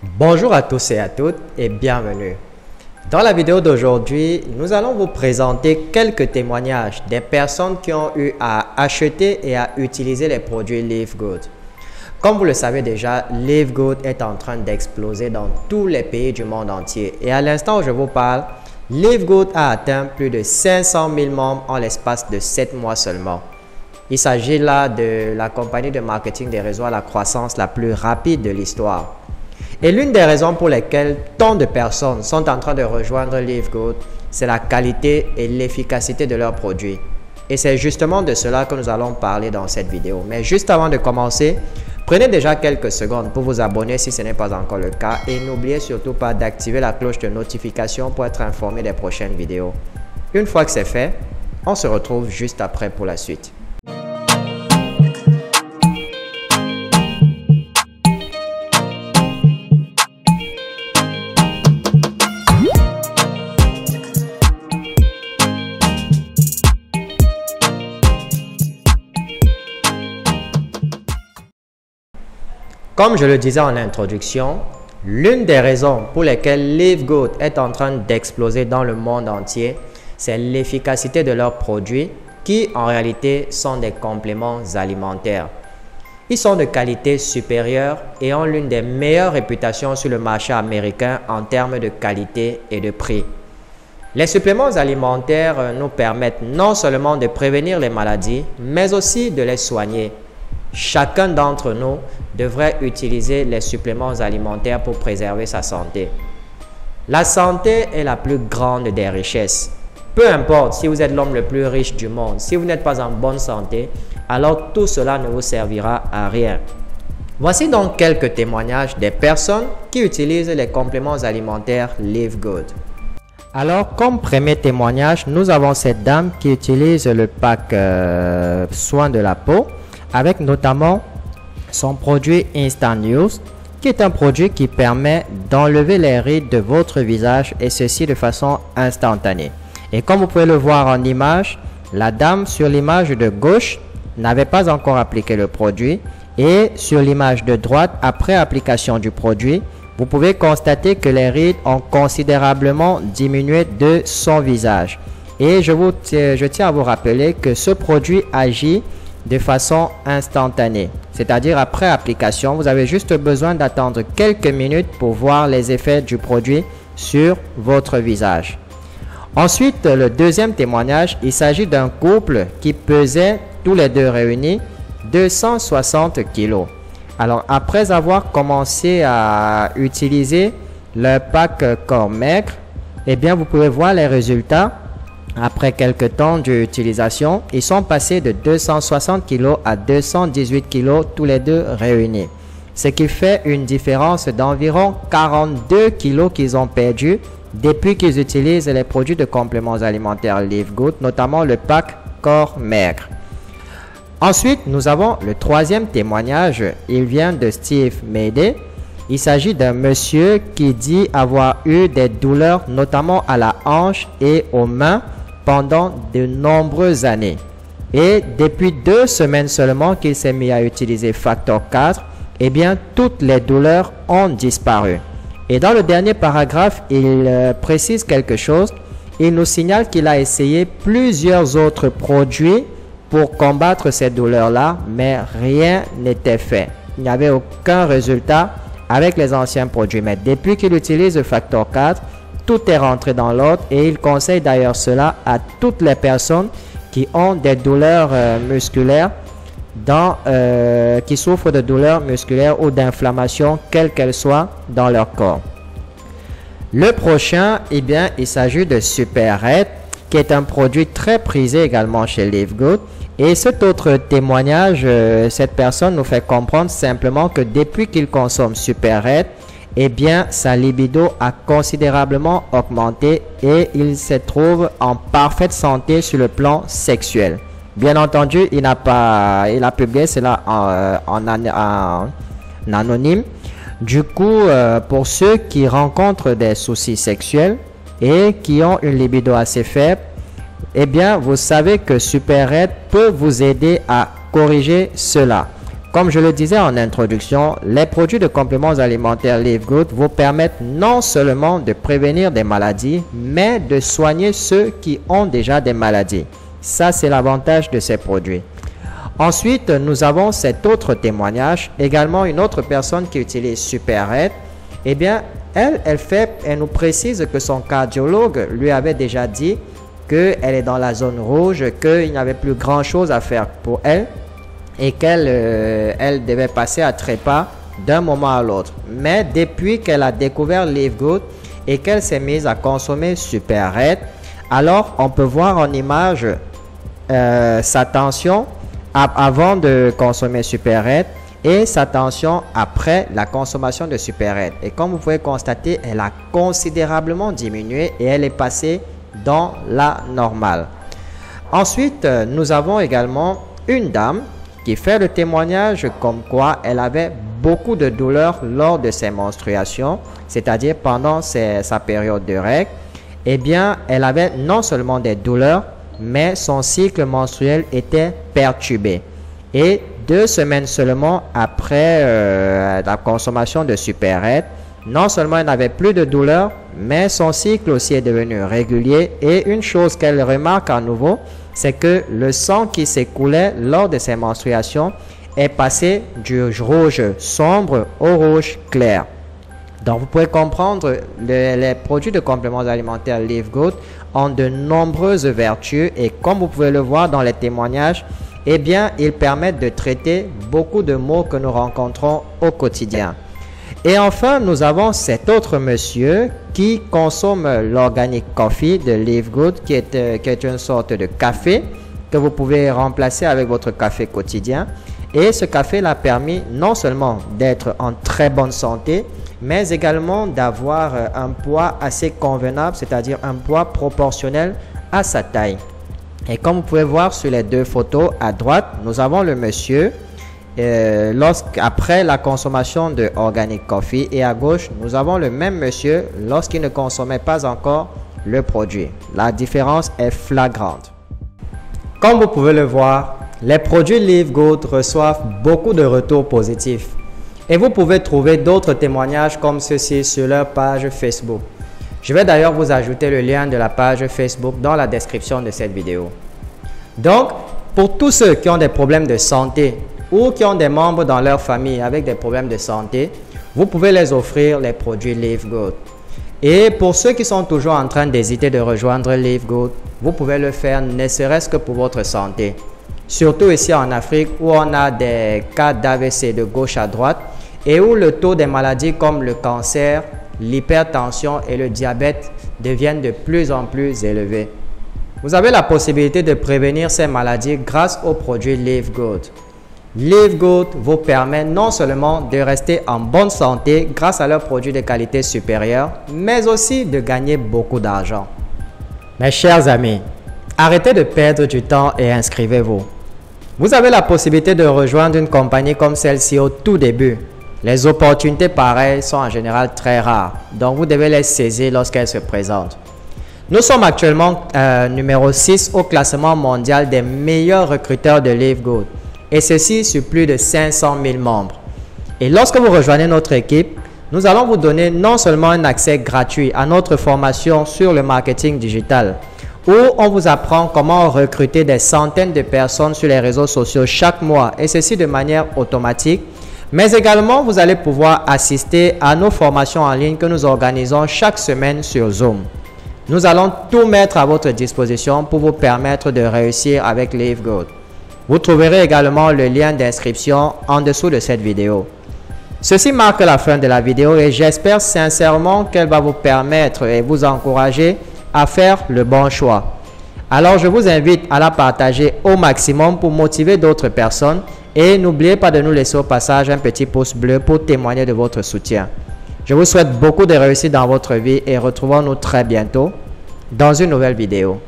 Bonjour à tous et à toutes et bienvenue. Dans la vidéo d'aujourd'hui, nous allons vous présenter quelques témoignages des personnes qui ont eu à acheter et à utiliser les produits Live Good. Comme vous le savez déjà, Live Good est en train d'exploser dans tous les pays du monde entier. Et à l'instant où je vous parle, Live Good a atteint plus de 500 000 membres en l'espace de 7 mois seulement. Il s'agit là de la compagnie de marketing des réseaux à la croissance la plus rapide de l'histoire. Et l'une des raisons pour lesquelles tant de personnes sont en train de rejoindre Live Good, c'est la qualité et l'efficacité de leurs produits. Et c'est justement de cela que nous allons parler dans cette vidéo. Mais juste avant de commencer, prenez déjà quelques secondes pour vous abonner si ce n'est pas encore le cas. Et n'oubliez surtout pas d'activer la cloche de notification pour être informé des prochaines vidéos. Une fois que c'est fait, on se retrouve juste après pour la suite. Comme je le disais en introduction, l'une des raisons pour lesquelles Live Good est en train d'exploser dans le monde entier, c'est l'efficacité de leurs produits qui en réalité sont des compléments alimentaires. Ils sont de qualité supérieure et ont l'une des meilleures réputations sur le marché américain en termes de qualité et de prix. Les suppléments alimentaires nous permettent non seulement de prévenir les maladies, mais aussi de les soigner. Chacun d'entre nous devrait utiliser les suppléments alimentaires pour préserver sa santé. La santé est la plus grande des richesses. Peu importe si vous êtes l'homme le plus riche du monde, si vous n'êtes pas en bonne santé, alors tout cela ne vous servira à rien. Voici donc quelques témoignages des personnes qui utilisent les compléments alimentaires Live Good. Alors, comme premier témoignage, nous avons cette dame qui utilise le pack soin de la peau, avec notamment son produit Instant News, qui est un produit qui permet d'enlever les rides de votre visage et ceci de façon instantanée. Et comme vous pouvez le voir en image, la dame sur l'image de gauche n'avait pas encore appliqué le produit et sur l'image de droite, après application du produit, vous pouvez constater que les rides ont considérablement diminué de son visage. Et je tiens à vous rappeler que ce produit agit de façon instantanée, c'est-à-dire après application, vous avez juste besoin d'attendre quelques minutes pour voir les effets du produit sur votre visage. Ensuite, le deuxième témoignage, il s'agit d'un couple qui pesait tous les deux réunis 260 kg. Alors, après avoir commencé à utiliser le pack corps maigre, eh bien, vous pouvez voir les résultats. Après quelques temps d'utilisation, ils sont passés de 260 kg à 218 kg tous les deux réunis. Ce qui fait une différence d'environ 42 kg qu'ils ont perdu depuis qu'ils utilisent les produits de compléments alimentaires Live Good, notamment le pack corps maigre. Ensuite, nous avons le troisième témoignage. Il vient de Steve Mayday. Il s'agit d'un monsieur qui dit avoir eu des douleurs notamment à la hanche et aux mains pendant de nombreuses années. Et depuis 2 semaines seulement qu'il s'est mis à utiliser Factor 4, eh bien, toutes les douleurs ont disparu. Et dans le dernier paragraphe, il précise quelque chose. Il nous signale qu'il a essayé plusieurs autres produits pour combattre ces douleurs-là, mais rien n'était fait. Il n'y avait aucun résultat avec les anciens produits. Mais depuis qu'il utilise le Factor 4, tout est rentré dans l'ordre et il conseille d'ailleurs cela à toutes les personnes qui ont des douleurs musculaires, qui souffrent de douleurs musculaires ou d'inflammation, quelle qu'elle soit dans leur corps. Le prochain, eh bien, il s'agit de Super Red, qui est un produit très prisé également chez Live Good. Et cet autre témoignage, cette personne nous fait comprendre simplement que depuis qu'il consomme Super Red, eh bien, sa libido a considérablement augmenté et il se trouve en parfaite santé sur le plan sexuel. Bien entendu, il a publié cela en anonyme. Du coup, pour ceux qui rencontrent des soucis sexuels et qui ont une libido assez faible, eh bien, vous savez que Super Red peut vous aider à corriger cela. Comme je le disais en introduction, les produits de compléments alimentaires Live Good vous permettent non seulement de prévenir des maladies, mais de soigner ceux qui ont déjà des maladies. Ça, c'est l'avantage de ces produits. Ensuite, nous avons cet autre témoignage, également une autre personne qui utilise SuperRed. Eh bien, elle nous précise que son cardiologue lui avait déjà dit qu'elle est dans la zone rouge, qu'il n'y avait plus grand chose à faire pour elle et qu'elle devait passer à trépas d'un moment à l'autre. Mais depuis qu'elle a découvert Live Good et qu'elle s'est mise à consommer SuperRed, alors on peut voir en image sa tension avant de consommer SuperRed et sa tension après la consommation de SuperRed. Et comme vous pouvez constater, elle a considérablement diminué et elle est passée dans la normale. Ensuite, nous avons également une dame qui fait le témoignage comme quoi elle avait beaucoup de douleurs lors de ses menstruations, c'est-à-dire pendant sa période de règles. Eh bien, elle avait non seulement des douleurs, mais son cycle menstruel était perturbé. Et 2 semaines seulement après la consommation de SuperRed, non seulement elle n'avait plus de douleur, mais son cycle aussi est devenu régulier. Et une chose qu'elle remarque à nouveau, c'est que le sang qui s'écoulait lors de ses menstruations est passé du rouge sombre au rouge clair. Donc, vous pouvez comprendre, les produits de compléments alimentaires Live Good ont de nombreuses vertus et comme vous pouvez le voir dans les témoignages, eh bien, ils permettent de traiter beaucoup de maux que nous rencontrons au quotidien. Et enfin, nous avons cet autre monsieur qui consomme l'Organic Coffee de Live Good, qui est une sorte de café que vous pouvez remplacer avec votre café quotidien. Et ce café l'a permis non seulement d'être en très bonne santé, mais également d'avoir un poids assez convenable, c'est-à-dire un poids proportionnel à sa taille. Et comme vous pouvez voir sur les 2 photos à droite, nous avons le monsieur après la consommation de Organic Coffee et à gauche, nous avons le même monsieur lorsqu'il ne consommait pas encore le produit. La différence est flagrante. Comme vous pouvez le voir, les produits Live Good reçoivent beaucoup de retours positifs. Et vous pouvez trouver d'autres témoignages comme ceci sur leur page Facebook. Je vais d'ailleurs vous ajouter le lien de la page Facebook dans la description de cette vidéo. Donc, pour tous ceux qui ont des problèmes de santé ou qui ont des membres dans leur famille avec des problèmes de santé, vous pouvez les offrir les produits Live Good. Et pour ceux qui sont toujours en train d'hésiter de rejoindre Live Good, vous pouvez le faire ne serait-ce que pour votre santé. Surtout ici en Afrique où on a des cas d'AVC de gauche à droite et où le taux des maladies comme le cancer, l'hypertension et le diabète deviennent de plus en plus élevés. Vous avez la possibilité de prévenir ces maladies grâce aux produits Live Good. Live Good vous permet non seulement de rester en bonne santé grâce à leurs produits de qualité supérieure, mais aussi de gagner beaucoup d'argent. Mes chers amis, arrêtez de perdre du temps et inscrivez-vous. Vous avez la possibilité de rejoindre une compagnie comme celle-ci au tout début. Les opportunités pareilles sont en général très rares, donc vous devez les saisir lorsqu'elles se présentent. Nous sommes actuellement numéro 6 au classement mondial des meilleurs recruteurs de Live Good, et ceci sur plus de 500 000 membres. Et lorsque vous rejoignez notre équipe, nous allons vous donner non seulement un accès gratuit à notre formation sur le marketing digital, où on vous apprend comment recruter des centaines de personnes sur les réseaux sociaux chaque mois, et ceci de manière automatique. Mais également, vous allez pouvoir assister à nos formations en ligne que nous organisons chaque semaine sur Zoom. Nous allons tout mettre à votre disposition pour vous permettre de réussir avec Live Good. Vous trouverez également le lien d'inscription en dessous de cette vidéo. Ceci marque la fin de la vidéo et j'espère sincèrement qu'elle va vous permettre et vous encourager à faire le bon choix. Alors, je vous invite à la partager au maximum pour motiver d'autres personnes. Et n'oubliez pas de nous laisser au passage un petit pouce bleu pour témoigner de votre soutien. Je vous souhaite beaucoup de réussite dans votre vie et retrouvons-nous très bientôt dans une nouvelle vidéo.